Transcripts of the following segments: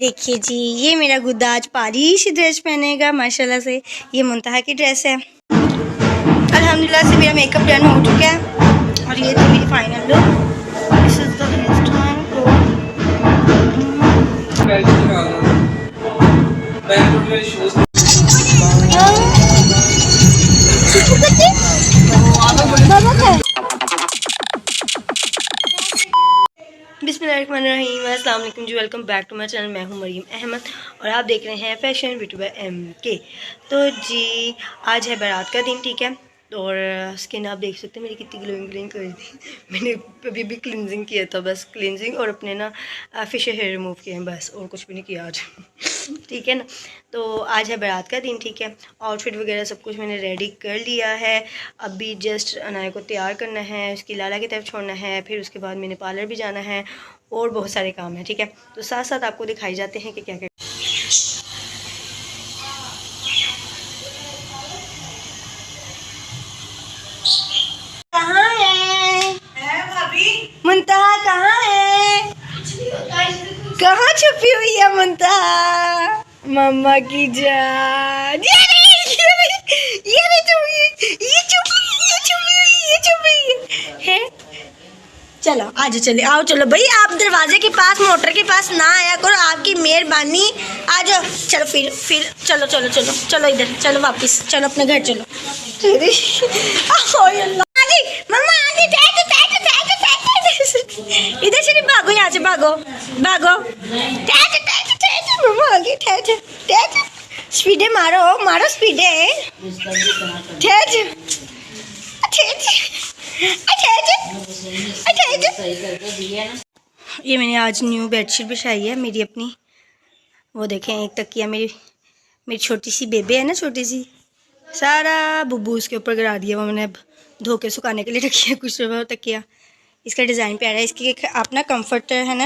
देखिए जी, ये मेरा गुड्डा आज पारिश ड्रेस पहनेगा माशाल्लाह से। ये मुंतहा की ड्रेस है। अल्हम्दुलिल्लाह से मेरा मेकअप डन हो चुका है और ये तो मेरी final look. This is the hairstyle. बिस्मिल्लाहिर्रहमानिर्रहीम, अस्सलाम वालेकुम जी। Welcome back to my channel. मैं हूं मरीम अहमद और आप देख रहे हैं फैशन ब्यूटी बाय MK। तो जी आज है बारात का दिन, ठीक है। और स्किन आप देख सकते हैं मेरी कितनी ग्लोइंग कर दी। मैंने अभी भी क्लिनजिंग किया था, बस क्लिनजिंग और अपने ना फेशियल हेयर रिमूव किए हैं, बस और कुछ भी नहीं किया आज। ठीक है ना। तो आज है बारात का दिन, ठीक है। आउटफिट वगैरह सब कुछ मैंने रेडी कर लिया है। अभी जस्ट अनाया को तैयार करना है, उसकी लाला की तरफ छोड़ना है, फिर उसके बाद मैंने पार्लर भी जाना है और बहुत सारे काम हैं, ठीक है। तो साथ साथ आपको दिखाई जाते हैं कि क्या क्या। कहाँ है भाभी? मुंतहा कहाँ है? कहाँ छुपी हुई है मुंतहा? मम्मा की जान। ये चलो आज चले आओ, चलो भाई आप दरवाजे के पास मोटर के पास ना आया करो, आपकी मेहरबानी। आ जाओ, चलो फिर चलो चलो चलो चलो इधर चलो, वापस चलो अपने घर चलो। मम्मा इधर से भागो, यहाँ से भागो भागो। मम्मा आगे ठहर, स्पीडे मारो मारो स्पीडे। ये मैंने आज न्यू बेडशीट बिछाई है मेरी अपनी। वो देखें, एक तकिया मेरी छोटी सी बेबी है ना, छोटी सी, सारा बुब्बू उसके ऊपर गिरा दिया। वो मैंने अब धो के सुखाने के लिए रखी है कुछ तकिया। इसका डिज़ाइन प्यारा है। इसकी एक अपना कंफर्ट है ना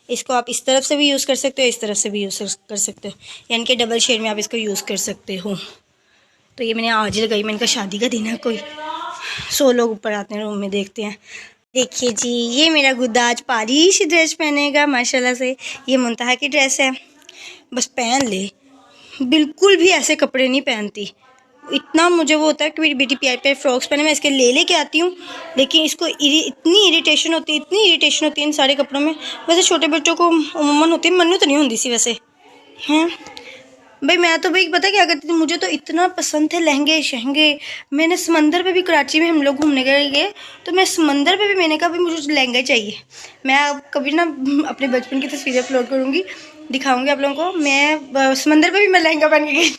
इसको आप इस तरफ से भी यूज़ कर सकते हो, इस तरफ से भी यूज़ कर सकते हो, यानी कि डबल शेड में आप इसको यूज़ कर सकते हो। तो ये मैंने आज लगाई। मैंने कहा शादी का दिन है, कोई 100 लोग ऊपर आते हैं रूम में, देखते हैं। देखिए जी, ये मेरा गुड्डा आज पारिश ड्रेस पहनेगा माशाल्लाह से। ये मुंतहा की ड्रेस है, बस पहन ले। बिल्कुल भी ऐसे कपड़े नहीं पहनती। इतना मुझे वो होता है कि मेरी बेटी प्यारे फ्रॉक्स पहने, मैं इसके ले के आती हूँ, लेकिन इसको इतनी इरिटेशन होती है इन सारे कपड़ों में। वैसे छोटे बच्चों को उमूमन होती है, मन्नू तो नहीं होती सी वैसे हैं भाई। मैं तो भाई पता क्या करती थी, मुझे तो इतना पसंद थे लहंगे शहंगे। मैंने समंदर पे भी, कराची में हम लोग घूमने गए तो मैं समंदर पे भी मैंने कहा भाई मुझे लहंगा चाहिए। मैं अब कभी ना अपने बचपन की तस्वीरें अपलोड करूँगी, दिखाऊंगी आप लोगों को। मैं समंदर पे भी मैं लहंगा पहन के गई।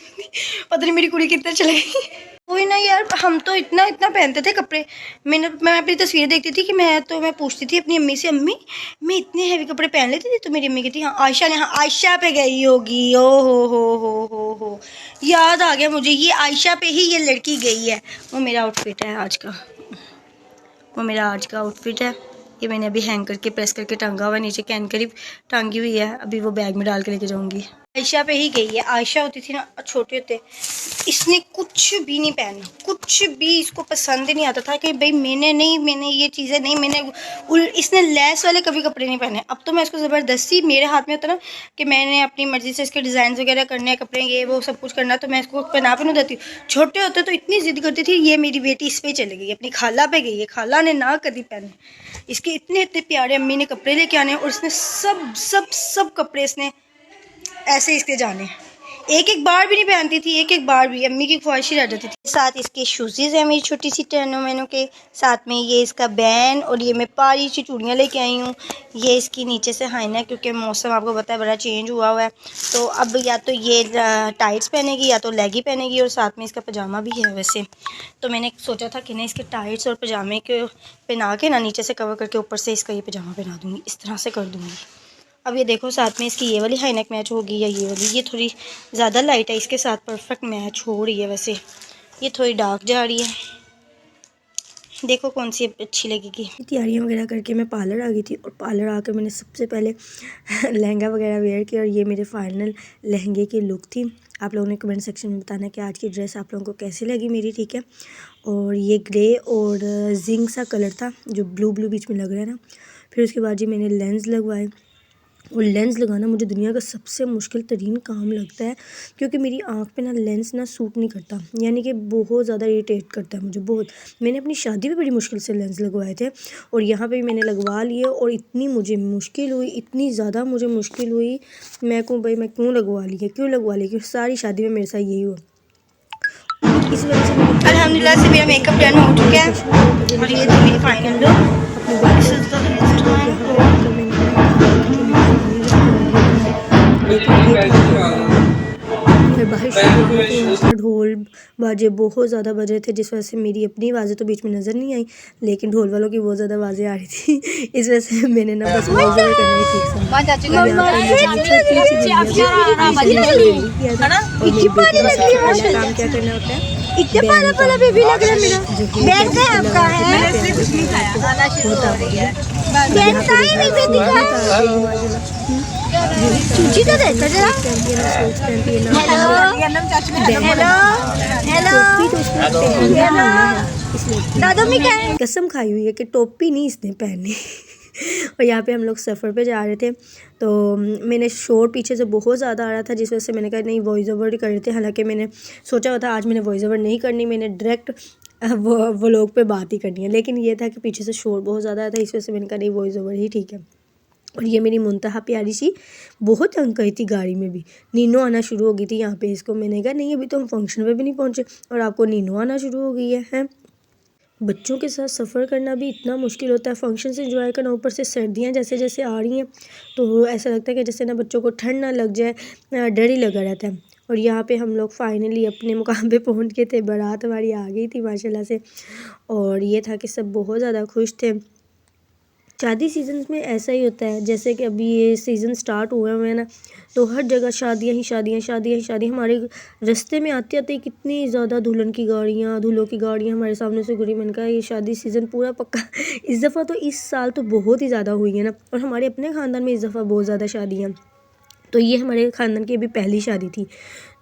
पता नहीं मेरी कुड़ी कितने चले गई। कोई ना यार, हम तो इतना पहनते थे कपड़े। मैं अपनी तस्वीरें देखती थी कि मैं पूछती थी अपनी अम्मी से, अम्मी मैं इतने हैवी कपड़े पहन लेती थी। तो मेरी अम्मी कहती हाँ आयशा ने, हाँ आयशा पे गई होगी। ओ हो याद आ गया मुझे, ये आयशा पे ही ये लड़की गई है। वो मेरा आउटफिट है आज का, वो मेरा आज का आउटफिट है। ये मैंने अभी हैंग करके प्रेस करके टांगा हुआ है, नीचे कैन करीब टांगी हुई है। अभी वो बैग में डाल के लेके जाऊंगी। आयशा पे ही गई है। आयशा होती थी ना छोटे होते, इसने कुछ भी नहीं पहना, कुछ भी इसको पसंद ही नहीं आता था कि भाई मैंने ये चीज़ें नहीं, इसने लेस वाले कभी कपड़े नहीं पहने। अब तो मैं इसको ज़बरदस्ती, मेरे हाथ में होता ना कि मैंने अपनी मर्ज़ी से इसके डिज़ाइन वगैरह करने हैं, कपड़े ये वो सब कुछ करना, तो मैं इसको पहना देती हूँ। छोटे होते तो इतनी ज़िद करती थी। ये मेरी बेटी इस पर चली गई, अपनी खाला पे गई है, खाला ने ना कभी पहने। इसके इतने प्यारे अम्मी ने कपड़े लेके आने और इसने सब कपड़े इसने ऐसे इसके जाने। एक बार भी नहीं पहनती थी, एक बार भी। अम्मी की ख्वाहिश ही रह जाती थी। साथ इसके शूज़ हैं मेरी छोटी सी टर्नो मैनो के, साथ में ये इसका बैन, और ये मैं पारी सी चूड़ियाँ लेके आई हूँ। ये इसकी नीचे से हाइना, क्योंकि मौसम आपको पता है बड़ा चेंज हुआ है। तो अब या तो ये टाइट्स पहनेगी या तो लेगी पहनेगी, और साथ में इसका पजामा भी है वैसे। तो मैंने सोचा था कि ना इसके टाइट्स और पजामे के पहना के ना नीचे से कवर करके ऊपर से इसका ये पजामा पहना दूँगी, इस तरह से कर दूँगी। अब ये देखो साथ में इसकी ये वाली हाई नेक मैच होगी या ये वाली, ये थोड़ी ज़्यादा लाइट है, इसके साथ परफेक्ट मैच हो रही है। वैसे ये थोड़ी डार्क जा रही है, देखो कौन सी अच्छी लगेगी। तैयारियां वगैरह करके मैं पार्लर आ गई थी, और पार्लर आकर मैंने सबसे पहले लहंगा वगैरह वेयर किया, और ये मेरे फाइनल लहंगे की लुक थी। आप लोगों ने कमेंट सेक्शन में बताना कि आज की ड्रेस आप लोगों को कैसी लगी मेरी, ठीक है। और ये ग्रे और जिंक सा कलर था, जो ब्लू बीच में लग रहा है ना। फिर उसके बाद जी मैंने लेंस लगवाए, और लेंस लगाना मुझे दुनिया का सबसे मुश्किल तरीन काम लगता है, क्योंकि मेरी आँख पे ना लेंस ना सूट नहीं करता, यानी कि बहुत ज़्यादा इरिटेट करता है मुझे बहुत। मैंने अपनी शादी में बड़ी मुश्किल से लेंस लगवाए थे और यहाँ पे भी मैंने लगवा लिए, और इतनी मुझे मुश्किल हुई, इतनी ज़्यादा मुझे मुश्किल हुई। मैं कहूँ भाई मैं क्यों लगवा ली, क्योंकि सारी शादी में मेरे साथ यही हुआ। इस वजह से अल्हम्दुलिल्लाह से मेरा मेकअप डन हो चुका है और ये मेरी फाइनल बाहर शुरू हो गई थी, यहाँ पर ढोल बाजे बहुत ज़्यादा बज रहे थे, जिस वजह से मेरी अपनी आवाज़ें तो बीच में नज़र नहीं आई, लेकिन ढोल वालों की बहुत ज़्यादा आवाज़ें आ रही थी। इस वजह से मैंने ना बस वॉइस ओवर करना ही ठीक समझा। काम क्या करना होता है, चूची तो देता जरा। दादा में क्या है? कसम खाई हुई है कि टोपी नहीं इसने पहनी। और यहाँ पे हम लोग सफ़र पे जा रहे थे, तो मैंने शोर पीछे से बहुत ज़्यादा आ रहा था, जिस वजह से मैंने कहा नहीं वॉइस ओवर कर रहे थे। हालांकि मैंने सोचा हुआ था आज मैंने वॉइस ओवर नहीं करनी, मैंने डायरेक्ट वो लोग पे बात ही करनी है, लेकिन ये था कि पीछे से शोर बहुत ज़्यादा था, इस वजह से मैंने कहा नहीं वॉइस ओवर ही ठीक है। और ये मेरी मुंतहा प्यारी सी बहुत तंग करी थी गाड़ी में भी, नीनो आना शुरू हो गई थी यहाँ पे इसको। मैंने कहा नहीं अभी तो हम फंक्शन पे भी नहीं पहुँचे और आपको नीनो आना शुरू हो गई है। बच्चों के साथ सफ़र करना भी इतना मुश्किल होता है, फंक्शन से एंजॉय करना, ऊपर से सर्दियाँ जैसे जैसे आ रही हैं तो ऐसा लगता है कि जैसे ना बच्चों को ठंड ना लग जाए, डर ही लगा रहता है। और यहाँ पे हम लोग फाइनली अपने मुकाम पे पहुँच गए थे, बारात हमारी आ गई थी माशाल्लाह से, और ये था कि सब बहुत ज़्यादा खुश थे। शादी सीज़न में ऐसा ही होता है, जैसे कि अभी ये सीज़न स्टार्ट हुए हुए हैं ना, तो हर जगह शादियाँ ही शादियाँ, शादियाँ ही शादियाँ। हमारे रास्ते में आते आते कितनी ज़्यादा दुल्हन की गाड़ियाँ, दूल्हों की गाड़ियाँ हमारे सामने से गुजरी। मैंने कहा ये शादी सीज़न पूरा पक्का इस दफ़ा तो इस साल तो बहुत ही ज़्यादा हुई है ना, और हमारे अपने ख़ानदान में इस दफ़ा बहुत ज़्यादा शादियाँ। तो ये हमारे ख़ानदान की अभी पहली शादी थी,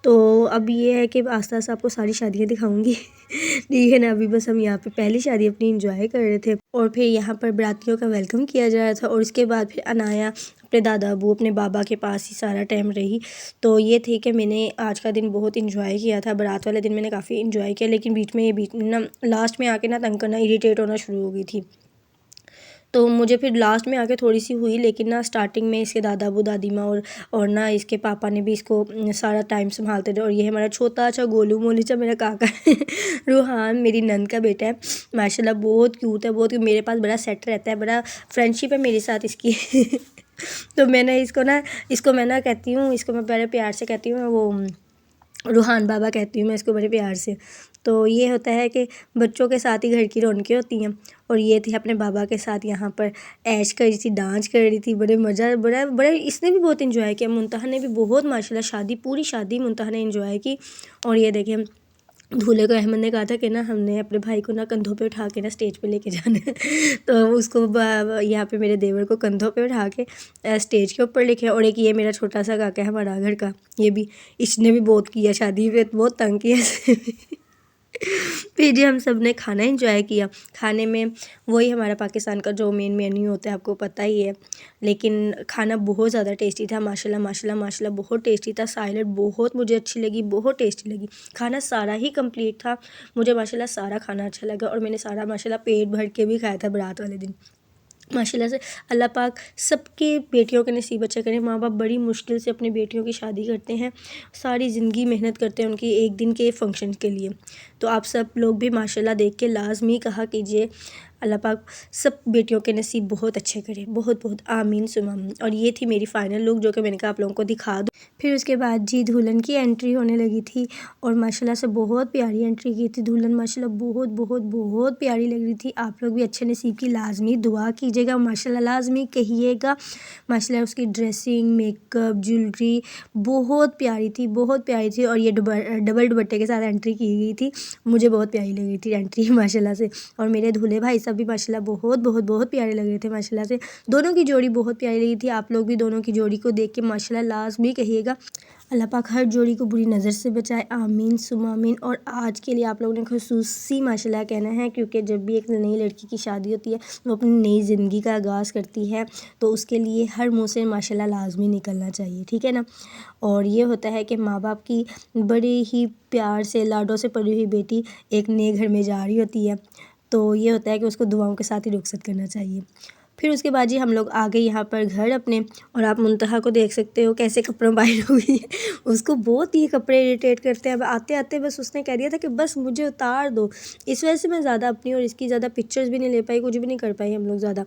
तो अब ये है कि आस्ता आस्ता आपको सारी शादियाँ दिखाऊंगी। ठीक है ना, अभी बस हम यहाँ पे पहली शादी अपनी एंजॉय कर रहे थे, और फिर यहाँ पर बरातियों का वेलकम किया जा रहा था, और उसके बाद फिर अनाया अपने दादा अबू अपने बाबा के पास ही सारा टाइम रही। तो ये थी कि मैंने आज का दिन बहुत इंजॉय किया था, बारात वाले दिन मैंने काफ़ी इंजॉय किया, लेकिन बीच में ना लास्ट में आके ना तंग करना, इरीटेट होना शुरू हो गई थी। तो मुझे फिर लास्ट में आके थोड़ी सी हुई, लेकिन ना स्टार्टिंग में इसके दादा अबू दादी माँ और ना इसके पापा ने भी इसको सारा टाइम संभालते थे। और ये हमारा छोटा सा गोलू मोलू सा मेरा काका है रूहान मेरी नंद का बेटा है, माशाल्लाह बहुत क्यूट है, बहुत मेरे पास बड़ा सेट रहता है, बड़ा फ्रेंडशिप है मेरे साथ इसकी। तो मैंने इसको मैं ना कहती हूँ, इसको मैं बड़े प्यार से कहती हूँ, वो रूहान बाबा कहती हूँ मैं इसको बड़े प्यार से। तो ये होता है कि बच्चों के साथ ही घर की रौनकें होती हैं, और ये थी अपने बाबा के साथ यहाँ पर ऐश कर रही थी, डांस कर रही थी, बड़े मज़ा बड़ा इसने भी बहुत इन्जॉय किया, मुंतहा ने भी बहुत माशाल्लाह पूरी शादी मुंतहा ने इन्जॉय की। और ये देखें दूल्हे को अहमद ने कहा था कि ना हमने अपने भाई को ना कंधों पे उठा के ना स्टेज पे लेके जाना है। तो उसको यहाँ पे मेरे देवर को कंधों पे उठा के स्टेज के ऊपर लेके। और एक ये मेरा छोटा सा काका है हमारा घर का, ये भी इसने भी बहुत किया शादी पे, बहुत तंग किया। फिर जी हम सब ने खाना एंजॉय किया। खाने में वही हमारा पाकिस्तान का जो मेन मेन्यू होता है आपको पता ही है, लेकिन खाना बहुत ज़्यादा टेस्टी था माशाल्लाह माशाल्लाह माशाल्लाह, बहुत टेस्टी था। साइलेड बहुत मुझे अच्छी लगी, बहुत टेस्टी लगी। खाना सारा ही कंप्लीट था, मुझे माशाल्लाह सारा खाना अच्छा लगा, और मैंने सारा माशाल्लाह पेट भर के भी खाया था बारात वाले दिन। माशाल्लाह से अल्लाह पाक सबके बेटियों के नसीब अच्छे करें। माँ बाप बड़ी मुश्किल से अपनी बेटियों की शादी करते हैं, सारी ज़िंदगी मेहनत करते हैं उनकी एक दिन के फंक्शन के लिए। तो आप सब लोग भी माशाल्लाह देख के लाजमी कहा कीजिए अल्लाह पाक सब बेटियों के नसीब बहुत अच्छे करे, बहुत बहुत आमीन सुम आमीन। और ये थी मेरी फ़ाइनल लुक जो कि मैंने कहा आप लोगों को दिखा दूँ। फिर उसके बाद जी दुल्हन की एंट्री होने लगी थी, और माशाल्लाह से बहुत प्यारी एंट्री की थी दुल्हन, माशाल्लाह बहुत बहुत बहुत प्यारी लग रही थी। आप लोग भी अच्छे नसीब की लाजमी दुआ कीजिएगा, माशाल्लाह लाजमी कहिएगा। माशाल्लाह उसकी ड्रेसिंग, मेकअप, ज्वेलरी बहुत प्यारी थी, बहुत प्यारी थी। और ये डबल दुपट्टे के साथ एंट्री की गई थी, मुझे बहुत प्यारी लगी थी एंट्री माशाल्लाह से। और मेरे दूल्हे भाई सभी माशाल्लाह बहुत बहुत बहुत प्यारे लग रहे थे माशाल्लाह से। दोनों की जोड़ी बहुत प्यारी लगी थी। आप लोग भी दोनों की जोड़ी को देख के माशाल्लाह लाज़मी कहिएगा। अल्लाह पाक हर जोड़ी को बुरी नज़र से बचाए, आमीन सुम्मा आमीन। और आज के लिए आप लोगों ने खुसूसी माशाल्लाह कहना है, क्योंकि जब भी एक नई लड़की की शादी होती है वो अपनी नई ज़िंदगी का आगाज़ करती है, तो उसके लिए हर मुँह से माशाल्लाह लाज़मी निकलना चाहिए, ठीक है ना। और ये होता है कि माँ बाप की बड़े ही प्यार से लाडों से पली हुई बेटी एक नए घर में जा रही होती है, तो ये होता है कि उसको दुआओं के साथ ही रुखसत करना चाहिए। फिर उसके बाद जी हम लोग आ गए यहाँ पर घर अपने, और आप मुंतहा को देख सकते हो कैसे कपड़ों बाहर हुई है। उसको बहुत ये कपड़े इरिटेट करते हैं। अब आते आते बस उसने कह दिया था कि बस मुझे उतार दो। इस वजह से मैं ज़्यादा अपनी और इसकी ज़्यादा पिक्चर्स भी नहीं ले पाई, कुछ भी नहीं कर पाई हम लोग ज़्यादा।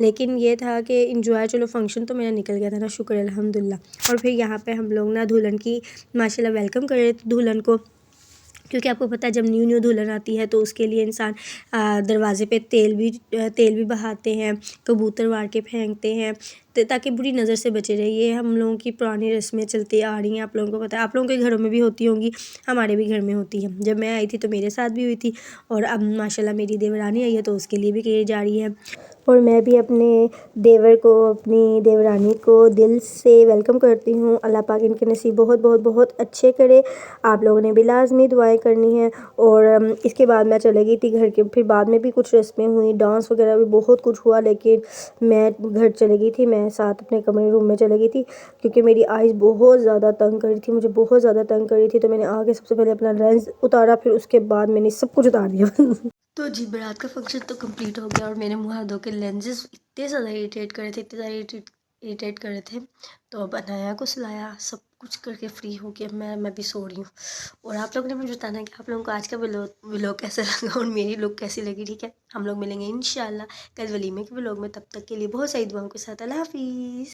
लेकिन ये था कि इंजॉय, चलो फंक्शन तो मेरा निकल गया था ना, शुक्र अल्हम्दुलिल्लाह। और फिर यहाँ पर हम लोग ना दुल्हन की माशाल्लाह वेलकम कर रहे थे दुल्हन को, क्योंकि आपको पता है जब न्यू न्यू दुल्हन आती है तो उसके लिए इंसान दरवाज़े पे तेल भी बहाते हैं, कबूतर वार के फेंकते हैं, ताकि बुरी नज़र से बचे रहे। ये हम लोगों की पुरानी रस्में चलती आ रही हैं, आप लोगों को पता है, आप लोगों के घरों में भी होती होंगी, हमारे भी घर में होती है। जब मैं आई थी तो मेरे साथ भी हुई थी, और अब माशाल्लाह मेरी देवरानी आई है तो उसके लिए भी की जा रही है। और मैं भी अपने देवर को, अपनी देवरानी को दिल से वेलकम करती हूँ। अल्लाह पाक इनके नसीब बहुत बहुत बहुत अच्छे करे। आप लोगों ने भी लाजमी दुआएं करनी है। और इसके बाद मैं चले गई थी घर के, फिर बाद में भी कुछ रस्में हुई, डांस वगैरह भी बहुत कुछ हुआ, लेकिन मैं घर चले गई थी, मैं साथ अपने कमरे रूम में चले गई थी, क्योंकि मेरी आइज़ बहुत ज़्यादा तंग कर रही थी, मुझे बहुत ज़्यादा तंग कर रही थी। तो मैंने आगे सबसे पहले अपना लेंस उतारा, फिर उसके बाद मैंने सब कुछ उतार दिया। तो जी बारात का फंक्शन तो कंप्लीट हो गया, और मेरे मुँह हाथ धो के लेंसेज इतने ज़्यादा इरिटेट कर रहे थे, इतने ज़्यादा इरिटेट कर रहे थे। तो अब अनाया को सुलाया, सब कुछ करके फ्री हो के मैं भी सो रही हूँ। और आप लोगों ने मुझे बताना कि आप लोगों को आज का व्लॉग कैसा लगा और मेरी लुक कैसी लगी, ठीक है। हम लोग मिलेंगे इंशाल्लाह कल वलीमे के व्लॉग में। तब तक के लिए बहुत सारी दुआओं के साथ अल्लाह हाफिज़।